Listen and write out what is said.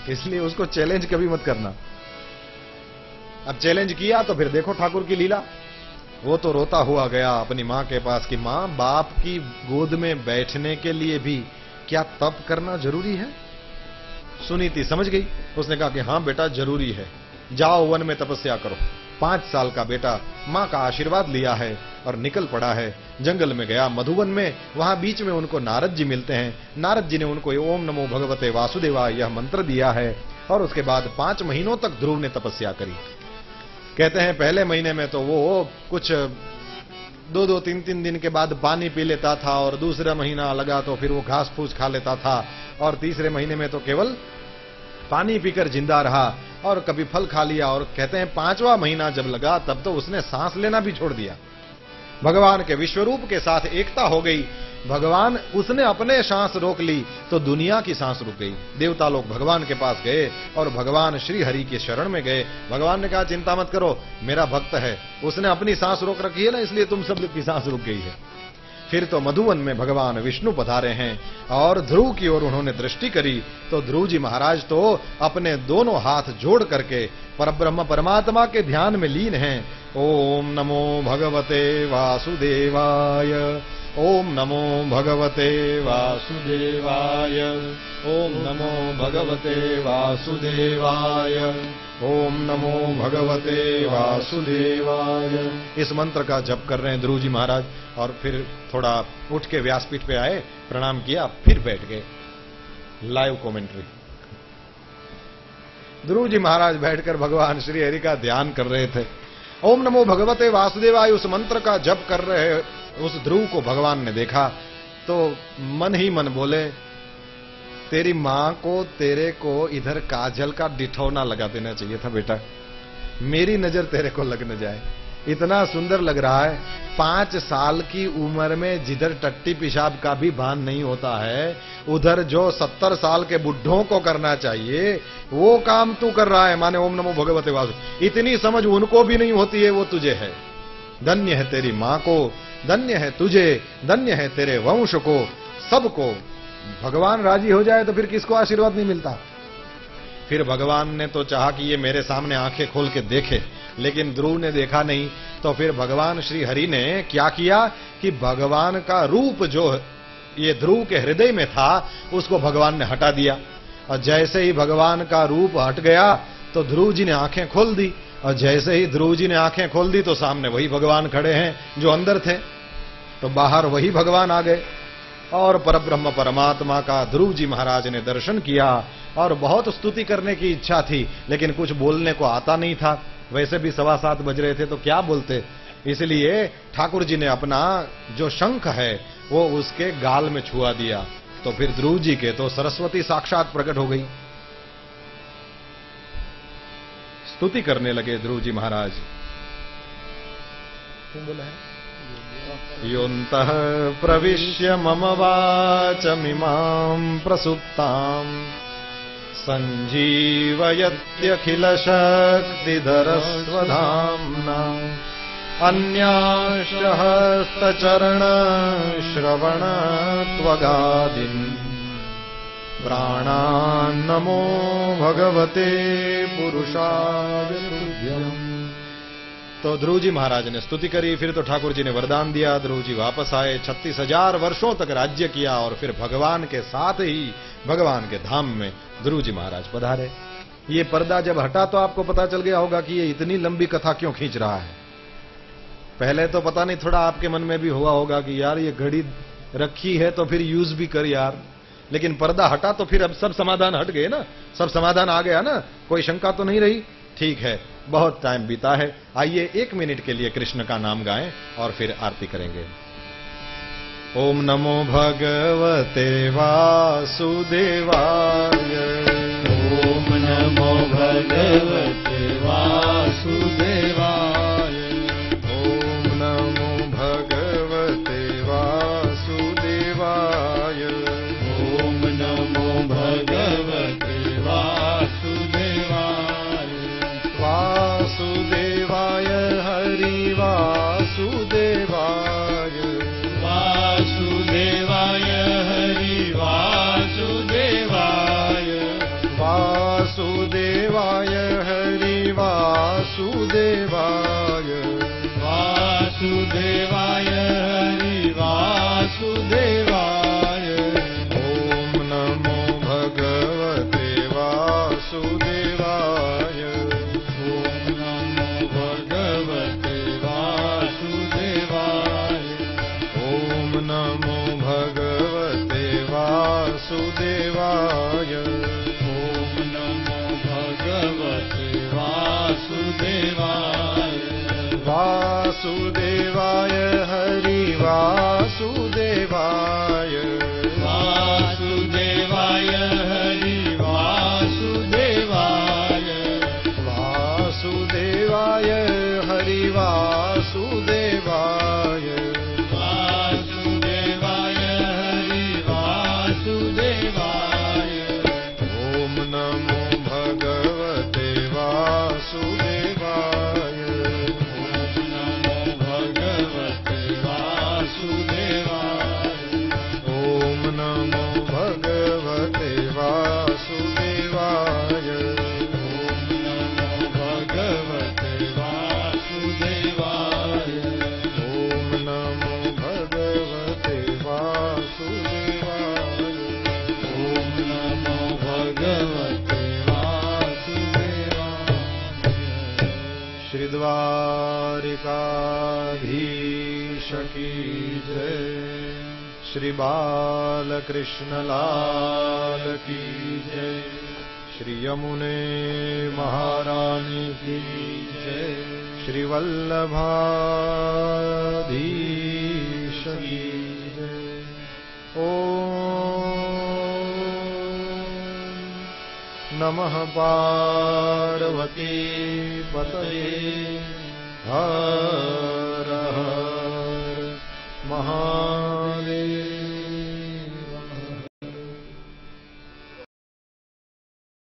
इसलिए उसको चैलेंज कभी मत करना। अब चैलेंज किया तो फिर देखो ठाकुर की लीला। वो तो रोता हुआ गया अपनी मां के पास कि मां, बाप की गोद में बैठने के लिए भी क्या तप करना जरूरी है? सुनीति समझ गई। उसने कहा कि हां बेटा जरूरी है, जाओ वन में तपस्या करो। 5 साल का बेटा मां का आशीर्वाद लिया है और निकल पड़ा है। जंगल में गया, मधुवन में। वहां बीच में उनको नारद जी मिलते हैं। नारद जी ने उनको ओम नमो भगवते वासुदेवाय यह मंत्र दिया है और उसके बाद 5 महीनों तक ध्रुव ने तपस्या करी। कहते हैं पहले महीने में तो वो कुछ 2-2, 3-3 दिन के बाद पानी पी लेता था, और दूसरा महीना लगा तो फिर वो घास फूस खा लेता था, और तीसरे महीने में तो केवल पानी पीकर जिंदा रहा और कभी फल खा लिया। और कहते हैं 5वां महीना जब लगा तब तो उसने सांस लेना भी छोड़ दिया। भगवान के विश्वरूप के साथ एकता हो गई। भगवान, उसने अपने सांस रोक ली तो दुनिया की सांस रुक गई। देवता लोग भगवान के पास गए और भगवान श्री हरि के शरण में गए। भगवान ने कहा चिंता मत करो, मेरा भक्त है, उसने अपनी सांस रोक रखी है ना, इसलिए तुम सब की सांस रुक गई है। फिर तो मधुवन में भगवान विष्णु पधारे हैं और ध्रुव की ओर उन्होंने दृष्टि करी तो ध्रुव जी महाराज तो अपने दोनों हाथ जोड़ करके परब्रह्म परमात्मा के ध्यान में लीन हैं। ओम नमो भगवते वासुदेवाय, ओम नमो भगवते वासुदेवाय, ओम नमो भगवते वासुदेवाय, ओम नमो भगवते वासुदेवाय। इस मंत्र का जप कर रहे हैं ध्रुव जी महाराज, और फिर थोड़ा उठ के व्यासपीठ पे आए, प्रणाम किया, फिर बैठ गए। Live commentary. ध्रुव जी महाराज बैठकर भगवान श्री हरि का ध्यान कर रहे थे। ओम नमो भगवते वासुदेवाय उस मंत्र का जप कर रहे उस ध्रुव को भगवान ने देखा तो मन ही मन बोले, तेरी मां को, तेरे को इधर काजल का डिठौना लगा देना चाहिए था बेटा, मेरी नजर तेरे को लग न जाए। इतना सुंदर लग रहा है। 5 साल की उम्र में जिधर टट्टी पेशाब का भी भान नहीं होता है, उधर जो 70 साल के बुढ़ों को करना चाहिए वो काम तू कर रहा है। माने ओम नमो भगवते वासु, इतनी समझ उनको भी नहीं होती है, वो तुझे है। धन्य है तेरी मां को, धन्य है तुझे, धन्य है तेरे वंश को, सबको। भगवान राजी हो जाए तो फिर किसको आशीर्वाद नहीं मिलता। फिर भगवान ने तो चाहा कि ये मेरे सामने आंखें खोल के देखे, लेकिन ध्रुव ने देखा नहीं। तो फिर भगवान श्री हरि ने क्या किया कि भगवान का रूप जो ये ध्रुव के हृदय में था उसको भगवान ने हटा दिया, और जैसे ही भगवान का रूप हट गया तो ध्रुव जी ने आंखें खोल दी, और जैसे ही ध्रुव जी ने आंखें खोल दी तो सामने वही भगवान खड़े हैं जो अंदर थे। तो बाहर वही भगवान आ गए और परब्रह्म परमात्मा का ध्रुव जी महाराज ने दर्शन किया। और बहुत स्तुति करने की इच्छा थी, लेकिन कुछ बोलने को आता नहीं था। वैसे भी 7:15 बज रहे थे तो क्या बोलते, इसलिए ठाकुर जी ने अपना जो शंख है वो उसके गाल में छुआ दिया। तो फिर ध्रुव जी के तो सरस्वती साक्षात प्रकट हो गई, स्तुति करने लगे ध्रुव जी महाराज। क्यों बोला है? योऽन्तः प्रविश्य मम वाचमिमां प्रसुप्ताम् सञ्जीवयत्यखिलशक्तिधरस्वधाम्ना अन्याश्च हस्तचरणश्रवणत्वगादीन् प्राणान् नमो भगवते पुरुषाय तुभ्यम्। तो ध्रुव जी महाराज ने स्तुति करी, फिर तो ठाकुर जी ने वरदान दिया। ध्रुव जी वापस आए, 36,000 वर्षों तक राज्य किया, और फिर भगवान के साथ ही भगवान के धाम में ध्रुव जी महाराज पधारे। ये पर्दा जब हटा तो आपको पता चल गया होगा कि ये इतनी लंबी कथा क्यों खींच रहा है। पहले तो पता नहीं, थोड़ा आपके मन में भी हुआ होगा कि यार ये घड़ी रखी है तो फिर यूज भी कर यार, लेकिन पर्दा हटा तो फिर अब सब समाधान हट गए ना, सब समाधान आ गया ना, कोई शंका तो नहीं रही। ठीक है, बहुत टाइम बीता है, आइए 1 मिनट के लिए कृष्ण का नाम गाएं और फिर आरती करेंगे। ओम नमो भगवते वासुदेवाय, ओम नमो भगवते वासुदेवाय, ओम नमो भगवते वासुदेवाय, ओम नमो भगवते वासुदेवाय, वासुदेवाय हरि वासुदेवाय, वासुदेवाय हरि वासुदेवाय, वासुदेवाय हरि वासुदेवाय वासुदेवाय हरि वासुदेवाय वासुदेवाय हरि वासुदेवाय वासुदेवाय हरि वासुदेवाय ओम नमो भगवते वासुदेवाय ओम नमो भगवते वासुदेवाय ओम नमो भगवते वासुदेवाय ओम नमो भगवते वासुदेवाय ओम नमो भगवते वासुदेवाय ओम नमो भगवते वासुदेवाय श्री द्वारिकाधीश की जय श्री बालकृष्ण लाल की जय श्री यमुने महारानी की जय श्री वल्लभाधीश की जय ओम नमः पार्वती पतये हर हर